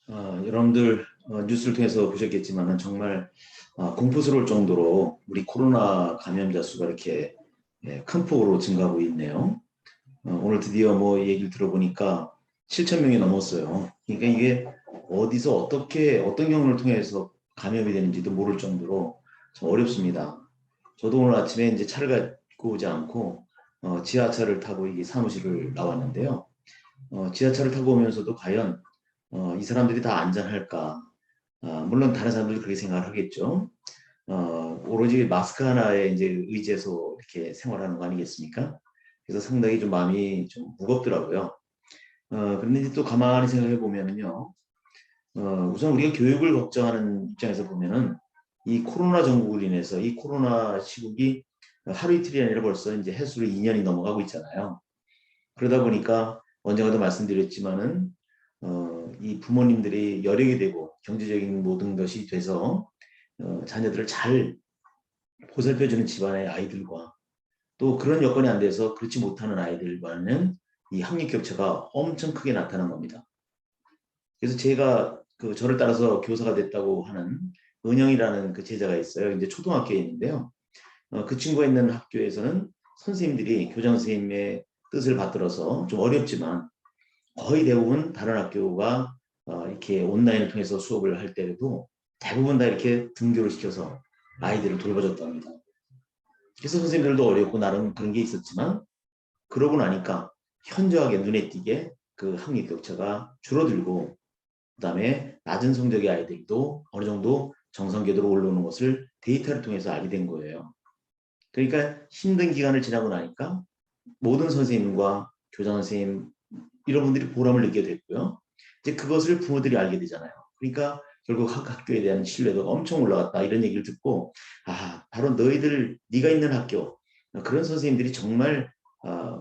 여러분들 뉴스를 통해서 보셨겠지만 정말 공포스러울 정도로 우리 코로나 감염자 수가 이렇게 큰 폭으로 증가하고 있네요. 오늘 드디어 뭐 얘기를 들어보니까 7천 명이 넘었어요. 그러니까 이게 어디서 어떻게 어떤 경로를 통해서 감염이 되는지도 모를 정도로 좀 어렵습니다. 저도 오늘 아침에 이제 차를 갖고 오지 않고 지하철을 타고 이 사무실을 나왔는데요. 지하철을 타고 오면서도 과연 이 사람들이 다 안전할까? 물론 다른 사람들도 그렇게 생각을 하겠죠. 오로지 마스크 하나에 이제 의지해서 이렇게 생활하는 거 아니겠습니까? 그래서 상당히 좀 마음이 좀 무겁더라고요. 그런데 이제 또 가만히 생각해 보면은요. 우선 우리가 교육을 걱정하는 입장에서 보면은 이 코로나 전국을 인해서 이 코로나 시국이 하루 이틀이 아니라 벌써 이제 해수로 2년이 넘어가고 있잖아요. 그러다 보니까 언젠가도 말씀드렸지만은 이 부모님들이 여력이 되고 경제적인 모든 것이 돼서 자녀들을 잘 보살펴주는 집안의 아이들과 또 그런 여건이 안 돼서 그렇지 못하는 아이들과는 이 학력 격차가 엄청 크게 나타난 겁니다. 그래서 제가 그 저를 따라서 교사가 됐다고 하는 은영이라는 그 제자가 있어요. 이제 초등학교에 있는데요. 그 친구가 있는 학교에서는 선생님들이 교장 선생님의 뜻을 받들어서 좀 어렵지만 거의 대부분 다른 학교가 이렇게 온라인을 통해서 수업을 할 때에도 대부분 다 이렇게 등교를 시켜서 아이들을 돌봐줬답니다. 그래서 선생님들도 어렵고 나름 그런 게 있었지만 그러고 나니까 현저하게 눈에 띄게 그 학력 격차가 줄어들고 그다음에 낮은 성적의 아이들도 어느 정도 정상 궤도로 올라오는 것을 데이터를 통해서 알게 된 거예요. 그러니까 힘든 기간을 지나고 나니까 모든 선생님과 교장 선생님 이런 분들이 보람을 느끼게 됐고요. 이제 그것을 부모들이 알게 되잖아요. 그러니까 결국 각 학교에 대한 신뢰도가 엄청 올라갔다 이런 얘기를 듣고 바로 너희들 네가 있는 학교 그런 선생님들이 정말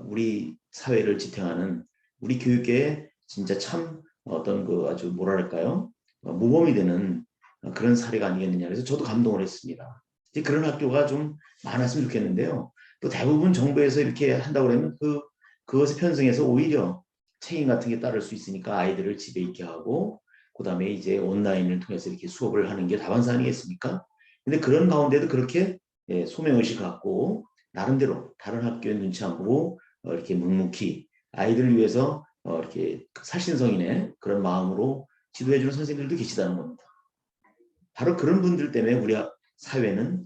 우리 사회를 지탱하는 우리 교육계에 진짜 참 어떤 그 아주 뭐랄까요 모범이 되는 그런 사례가 아니겠느냐 그래서 저도 감동을 했습니다. 이제 그런 학교가 좀 많았으면 좋겠는데요. 또 대부분 정부에서 이렇게 한다고 그러면 그것에 편성해서 오히려 책임 같은 게 따를 수 있으니까 아이들을 집에 있게 하고 그다음에 이제 온라인을 통해서 이렇게 수업을 하는 게 다반사 아니겠습니까? 근데 그런 가운데도 그렇게 소명의식 갖고 나름대로 다른 학교에 눈치 안 보고 이렇게 묵묵히 아이들을 위해서 이렇게 살신성인의 그런 마음으로 지도해주는 선생님들도 계시다는 겁니다. 바로 그런 분들 때문에 우리 사회는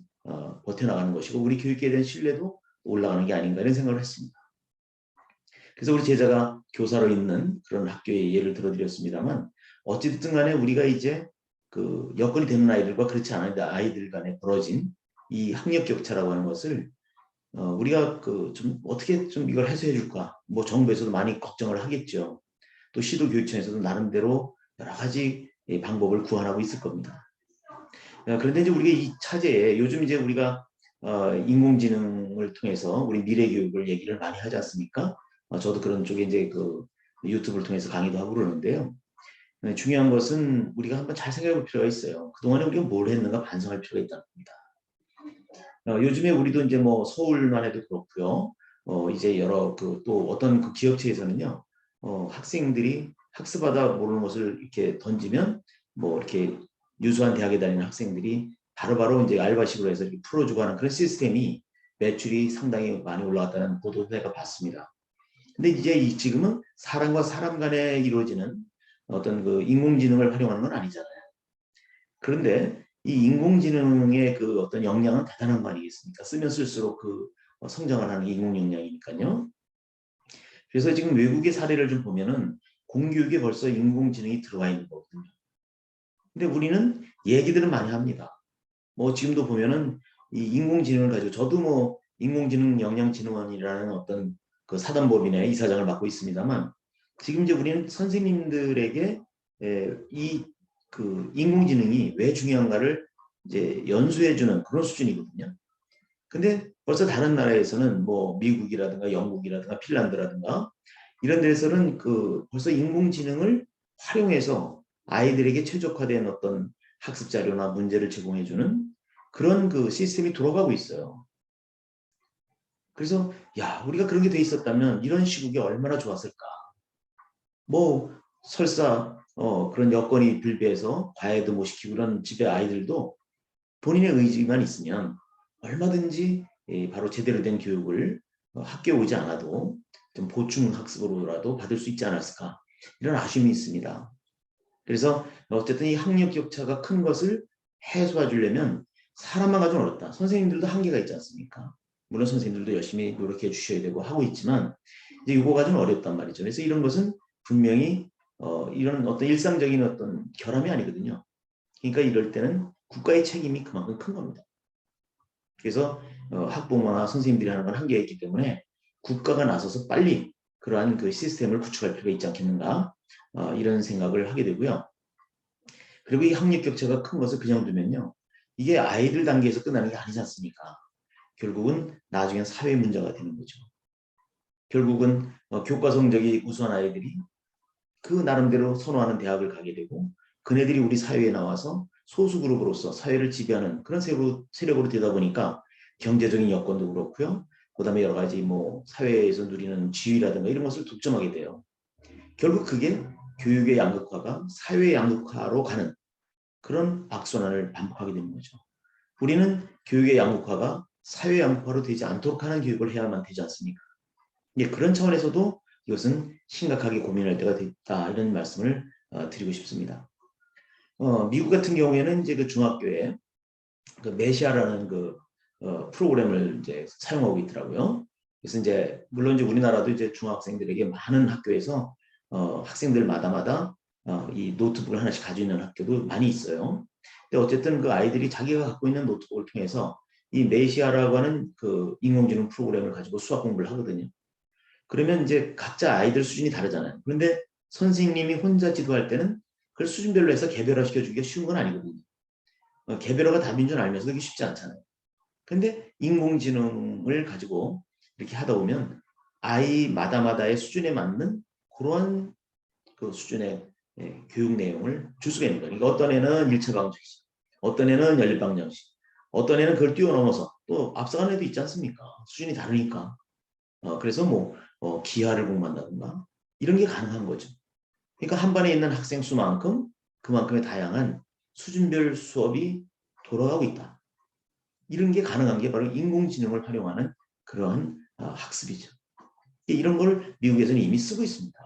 버텨나가는 것이고 우리 교육에 대한 신뢰도 올라가는 게 아닌가 이런 생각을 했습니다. 그래서 우리 제자가 교사로 있는 그런 학교의 예를 들어드렸습니다만 어찌됐든 간에 우리가 이제 그 여건이 되는 아이들과 그렇지 않은 아이들 간에 벌어진 이 학력 격차라고 하는 것을 우리가 그 좀 어떻게 좀 이걸 해소해 줄까? 뭐 정부에서도 많이 걱정을 하겠죠. 또 시도교육청에서도 나름대로 여러 가지 방법을 구안하고 있을 겁니다. 그런데 이제 우리가 이 차제에 요즘 이제 우리가 인공지능을 통해서 우리 미래 교육을 얘기를 많이 하지 않습니까? 저도 그런 쪽에 이제 그 유튜브를 통해서 강의도 하고 그러는데요. 중요한 것은 우리가 한번 잘 생각해 볼 필요가 있어요. 그동안에 우리가 뭘 했는가 반성할 필요가 있다는 겁니다. 요즘에 우리도 이제 뭐 서울만 해도 그렇고요. 이제 여러 그 또 어떤 그 기업체에서는요. 학생들이 학습하다 모르는 것을 이렇게 던지면 뭐 이렇게 유수한 대학에 다니는 학생들이 바로바로 이제 알바식으로 해서 이렇게 풀어주고 하는 그런 시스템이 매출이 상당히 많이 올라갔다는 보도도 내가 봤습니다. 근데 이제 지금은 사람과 사람 간에 이루어지는 어떤 그 인공지능을 활용하는 건 아니잖아요. 그런데 이 인공지능의 그 어떤 역량은 대단한 거 아니겠습니까? 쓰면 쓸수록 그 성장을 하는 인공 역량이니까요. 그래서 지금 외국의 사례를 좀 보면은 공교육에 벌써 인공지능이 들어와 있는 거거든요. 근데 우리는 얘기들은 많이 합니다. 뭐 지금도 보면은 이 인공지능을 가지고 저도 뭐 인공지능 역량진흥원이라는 어떤 그 사단법인의 이사장을 맡고 있습니다만 지금 이제 우리는 선생님들에게 이 그 인공지능이 왜 중요한가를 이제 연수해주는 그런 수준이거든요. 근데 벌써 다른 나라에서는 뭐 미국이라든가 영국이라든가 핀란드라든가 이런 데서는 그 벌써 인공지능을 활용해서 아이들에게 최적화된 어떤 학습 자료나 문제를 제공해주는 그런 그 시스템이 돌아가고 있어요. 그래서 야 우리가 그런 게 돼 있었다면 이런 시국이 얼마나 좋았을까. 뭐 설사 그런 여건이 불비해서 과외도 못 시키고 그런 집에 아이들도 본인의 의지만 있으면 얼마든지 바로 제대로 된 교육을 학교에 오지 않아도 좀 보충 학습으로라도 받을 수 있지 않았을까 이런 아쉬움이 있습니다. 그래서 어쨌든 이 학력 격차가 큰 것을 해소해 주려면 사람만 가지고는 어렵다. 선생님들도 한계가 있지 않습니까? 물론 선생님들도 열심히 노력해 주셔야 되고 하고 있지만 이제 이거 가지고는 어렵단 말이죠. 그래서 이런 것은 분명히 이런 어떤 일상적인 어떤 결함이 아니거든요. 그러니까 이럴 때는 국가의 책임이 그만큼 큰 겁니다. 그래서 학부모나 선생님들이 하는 건 한계가 있기 때문에 국가가 나서서 빨리 그러한 그 시스템을 구축할 필요가 있지 않겠는가 이런 생각을 하게 되고요. 그리고 이 학력 격차가 큰 것을 그냥 두면요. 이게 아이들 단계에서 끝나는 게 아니지 않습니까? 결국은 나중엔 사회 문제가 되는 거죠. 결국은 교과 성적이 우수한 아이들이 그 나름대로 선호하는 대학을 가게 되고 그네들이 우리 사회에 나와서 소수 그룹으로서 사회를 지배하는 그런 세력으로 되다 보니까 경제적인 여건도 그렇고요. 그다음에 여러 가지 뭐 사회에서 누리는 지위라든가 이런 것을 독점하게 돼요. 결국 그게 교육의 양극화가 사회의 양극화로 가는 그런 악순환을 반복하게 되는 거죠. 우리는 교육의 양극화가 사회 양극화로 되지 않도록 하는 교육을 해야만 되지 않습니까? 예, 그런 차원에서도 이것은 심각하게 고민할 때가 됐다 이런 말씀을 드리고 싶습니다. 미국 같은 경우에는 이제 그 중학교에 그 메시아라는 그 프로그램을 이제 사용하고 있더라고요. 그래서 이제 물론 이제 우리나라도 이제 중학생들에게 많은 학교에서 학생들마다마다 이 노트북을 하나씩 가지고 있는 학교도 많이 있어요. 근데 어쨌든 그 아이들이 자기가 갖고 있는 노트북을 통해서 이 메시아라고 하는 그 인공지능 프로그램을 가지고 수학 공부를 하거든요. 그러면 이제 각자 아이들 수준이 다르잖아요. 그런데 선생님이 혼자 지도할 때는 그걸 수준별로 해서 개별화 시켜주기가 쉬운 건 아니거든요. 개별화가 답인 줄 알면서 그게 쉽지 않잖아요. 근데 인공지능을 가지고 이렇게 하다 보면 아이마다마다의 수준에 맞는 그런 그 수준의 교육 내용을 줄 수가 있는 거예요. 그러니까 어떤 애는 1차 방정식, 어떤 애는 연립방정식, 어떤 애는 그걸 뛰어넘어서 또 앞서가는 애도 있지 않습니까? 수준이 다르니까. 그래서 뭐 기하를 공부한다든가 이런 게 가능한 거죠. 그러니까 한 반에 있는 학생 수만큼 그만큼의 다양한 수준별 수업이 돌아가고 있다. 이런 게 가능한 게 바로 인공지능을 활용하는 그러한 학습이죠. 이런 걸 미국에서는 이미 쓰고 있습니다.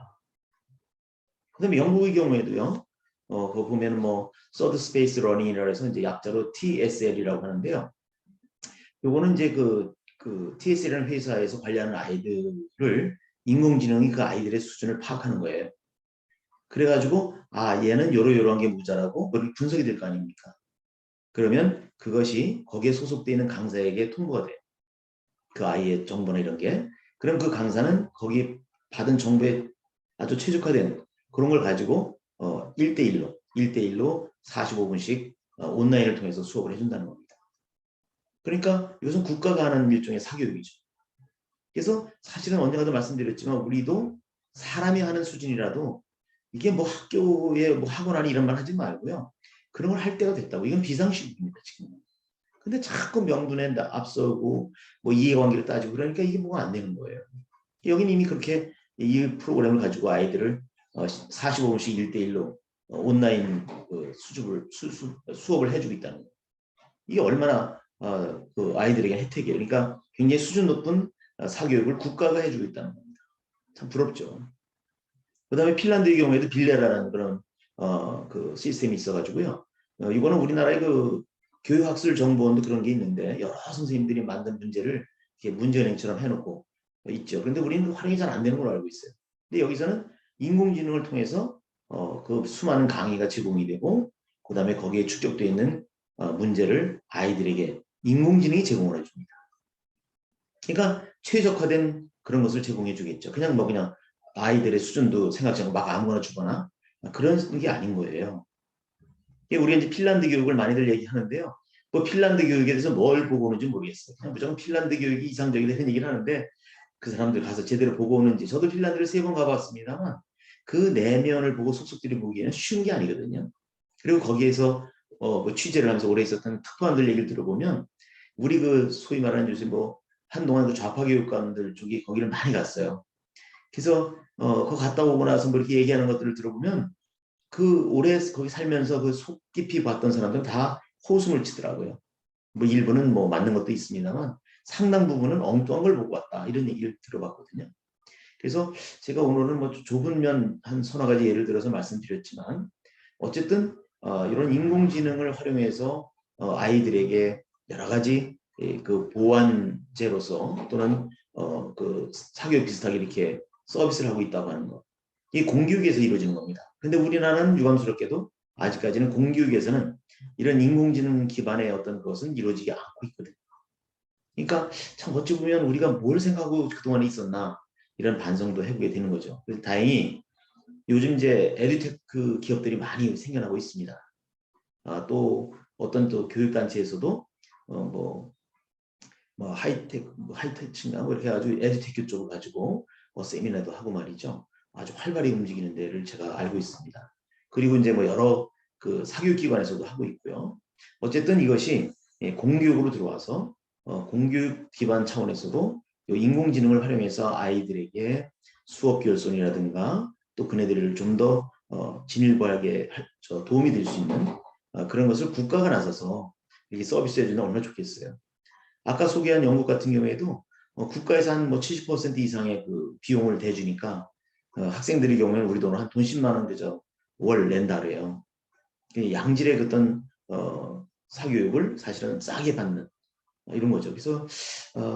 그다음에 영국의 경우에도요. 그거 보면 뭐 Third Space Learning이라고 해서 이제 약자로 TSL이라고 하는데요. 요거는 이제 그 TSL이라는 회사에서 관리하는 아이들을 인공지능이 그 아이들의 수준을 파악하는 거예요. 그래가지고 얘는 요러요러한 게 모자라고 그렇게 분석이 될 거 아닙니까? 그러면 그것이 거기에 소속되어 있는 강사에게 통보가 돼요. 그 아이의 정보나 이런 게. 그럼 그 강사는 거기 받은 정보에 아주 최적화된 그런 걸 가지고 1대1로 45분씩 온라인을 통해서 수업을 해준다는 겁니다. 그러니까 이것은 국가가 하는 일종의 사교육이죠. 그래서 사실은 언젠가도 말씀드렸지만 우리도 사람이 하는 수준이라도 이게 뭐 학교에 뭐 학원 안에 이런 말 하지 말고요. 그런 걸 할 때가 됐다고. 이건 비상식입니다, 지금. 근데 자꾸 명분에 앞서고 뭐 이해관계를 따지고 그러니까 이게 뭐가 안 되는 거예요. 여기는 이미 그렇게 이 프로그램을 가지고 아이들을 45분씩 1대1로 온라인 수업을 해주고 있다는 거예요. 이게 얼마나 그 아이들에게 혜택이에요. 그러니까 굉장히 수준 높은 사교육을 국가가 해주고 있다는 겁니다. 참 부럽죠. 그 다음에 핀란드의 경우에도 빌레라라는 그런 그 시스템이 있어가지고요. 이거는 우리나라의 그 교육학술정보원도 그런 게 있는데 여러 선생님들이 만든 문제를 이렇게 문제은행처럼 해놓고 있죠. 그런데 우리는 활용이 잘 안 되는 걸로 알고 있어요. 근데 여기서는 인공지능을 통해서 그 수많은 강의가 제공이 되고 그 다음에 거기에 축적되어 있는 문제를 아이들에게 인공지능이 제공을 해줍니다. 그러니까 최적화된 그런 것을 제공해 주겠죠. 그냥 아이들의 수준도 생각지 않고 막 아무거나 주거나 그런 게 아닌 거예요. 우리가 이제 핀란드 교육을 많이들 얘기하는데요. 뭐 핀란드 교육에 대해서 뭘 보고 오는지 모르겠어요. 그냥 무조건 핀란드 교육이 이상적이다 이런 얘기를 하는데 그 사람들 가서 제대로 보고 오는지 저도 핀란드를 3번 가봤습니다만 그 내면을 보고 속속들이 보기에는 쉬운 게 아니거든요. 그리고 거기에서 뭐 취재를 하면서 오래 있었던 특파원들 얘기를 들어보면 우리 그 소위 말하는 요새 뭐 한동안 그 좌파 교육관들 쪽이 거기를 많이 갔어요. 그래서 거기 갔다 오고 나서 뭐 이렇게 얘기하는 것들을 들어보면 그 오래 거기 살면서 그 속 깊이 봤던 사람들은 다 호숨을 치더라고요. 뭐 일부는 뭐 맞는 것도 있습니다만 상당 부분은 엉뚱한 걸 보고 왔다 이런 얘기를 들어봤거든요. 그래서 제가 오늘은 뭐 좁은 면 한 서너 가지 예를 들어서 말씀드렸지만 어쨌든 이런 인공지능을 활용해서 아이들에게 여러 가지 그 보완제로서 또는 그 사교육 비슷하게 이렇게 서비스를 하고 있다고 하는 것. 이 공교육에서 이루어지는 겁니다. 근데 우리나라는 유감스럽게도 아직까지는 공교육에서는 이런 인공지능 기반의 어떤 것은 이루어지지 않고 있거든요. 그러니까 참 어찌 보면 우리가 뭘 생각하고 그동안에 있었나 이런 반성도 해보게 되는 거죠. 그래서 다행히 요즘 이제 에듀테크 기업들이 많이 생겨나고 있습니다. 또 어떤 또 교육단체에서도 뭐 하이테크인가 뭐 이렇게 아주 에듀테크 쪽을 가지고 세미나도 하고 말이죠. 아주 활발히 움직이는 데를 제가 알고 있습니다. 그리고 이제 뭐 여러 그 사교육기관에서도 하고 있고요. 어쨌든 이것이 공교육으로 들어와서 공교육 기반 차원에서도 인공지능을 활용해서 아이들에게 수업 결손이라든가 또 그네들을 좀 더 진일보하게 도움이 될 수 있는 그런 것을 국가가 나서서 이렇게 서비스해주면 얼마나 좋겠어요. 아까 소개한 영국 같은 경우에도 국가에서 한 뭐 70% 이상의 그 비용을 대주니까 학생들의 경우에는 우리 돈으로 한 돈 10만 원 그저 월 낸다 그래요. 양질의 어떤 사교육을 사실은 싸게 받는 이런 거죠. 그래서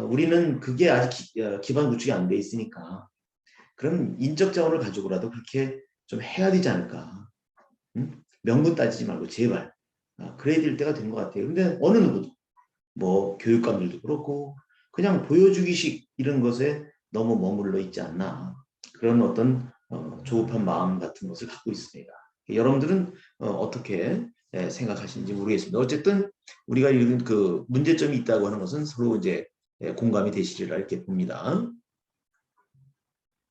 우리는 그게 아직 기반 구축이 안 돼 있으니까 그럼 인적 자원을 가지고라도 그렇게 좀 해야 되지 않을까. 응? 명분 따지지 말고 제발 그래야 될 때가 된 것 같아요. 근데 어느 누구도 뭐 교육감들도 그렇고 그냥 보여주기식 이런 것에 너무 머물러 있지 않나 그런 어떤 조급한 마음 같은 것을 갖고 있습니다. 여러분들은 어떻게 생각하시는지 모르겠습니다. 어쨌든 우리가 이런 그 문제점이 있다고 하는 것은 서로 이제 공감이 되시리라 이렇게 봅니다.